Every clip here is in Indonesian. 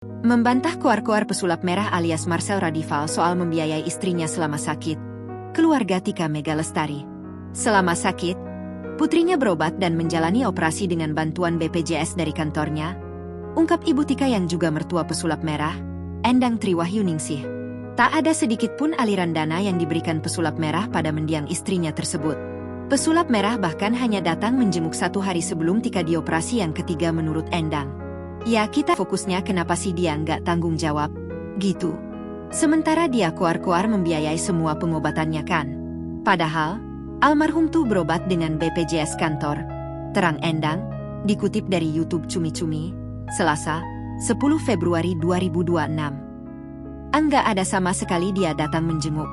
Membantah koar-koar pesulap merah alias Marcel Radival soal membiayai istrinya selama sakit. Keluarga Tika Mega Lestari. Selama sakit, putrinya berobat dan menjalani operasi dengan bantuan BPJS dari kantornya, ungkap Ibu Tika yang juga mertua pesulap merah, Endang Triwahyuningsih. Tak ada sedikit pun aliran dana yang diberikan pesulap merah pada mendiang istrinya tersebut. Pesulap merah bahkan hanya datang menjenguk 1 hari sebelum Tika dioperasi yang ketiga menurut Endang. Ya kita fokusnya kenapa sih dia nggak tanggung jawab, gitu. Sementara dia koar-koar membiayai semua pengobatannya kan. Padahal, almarhum tuh berobat dengan BPJS kantor. Terang Endang, dikutip dari YouTube Cumi-Cumi, Selasa, 10 Februari 2026. Enggak ada sama sekali dia datang menjenguk.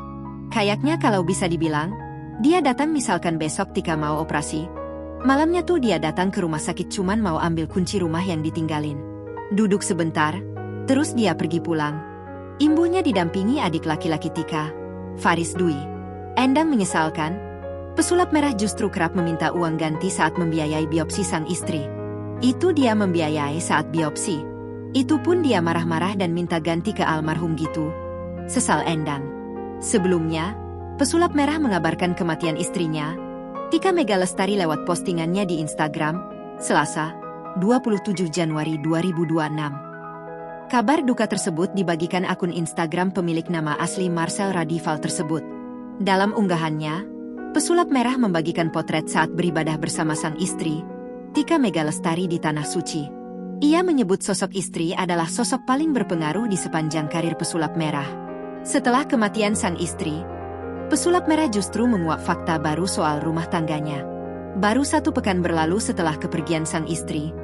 Kayaknya kalau bisa dibilang, dia datang misalkan besok Tika mau operasi. Malamnya tuh dia datang ke rumah sakit cuman mau ambil kunci rumah yang ditinggalin. Duduk sebentar, terus dia pergi pulang. Imbuhnya didampingi adik laki-laki Tika, Faris Dwi. Endang menyesalkan, pesulap merah justru kerap meminta uang ganti saat membiayai biopsi sang istri. Itu dia membiayai saat biopsi. Itu pun dia marah-marah dan minta ganti ke almarhum gitu. Sesal Endang. Sebelumnya, pesulap merah mengabarkan kematian istrinya, Tika Mega Lestari lewat postingannya di Instagram, Selasa, 27 Januari 2026. Kabar duka tersebut dibagikan akun Instagram pemilik nama asli Marcel Radival tersebut. Dalam unggahannya, pesulap merah membagikan potret saat beribadah bersama sang istri, Tika Mega Lestari di Tanah Suci. Ia menyebut sosok istri adalah sosok paling berpengaruh di sepanjang karir pesulap merah. Setelah kematian sang istri, pesulap merah justru menguak fakta baru soal rumah tangganya. Baru 1 pekan berlalu setelah kepergian sang istri,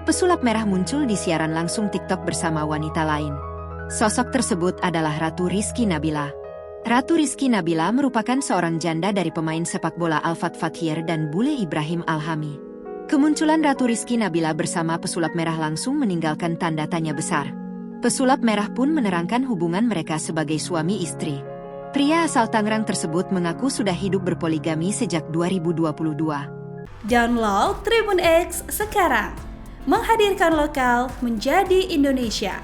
pesulap merah muncul di siaran langsung TikTok bersama wanita lain. Sosok tersebut adalah Ratu Rizky Nabila. Ratu Rizky Nabila merupakan seorang janda dari pemain sepak bola Alfat Fakhir dan Bule Ibrahim Alhami. Kemunculan Ratu Rizky Nabila bersama pesulap merah langsung meninggalkan tanda tanya besar. Pesulap merah pun menerangkan hubungan mereka sebagai suami istri. Pria asal Tangerang tersebut mengaku sudah hidup berpoligami sejak 2022. Download Tribun X sekarang, menghadirkan lokal menjadi Indonesia.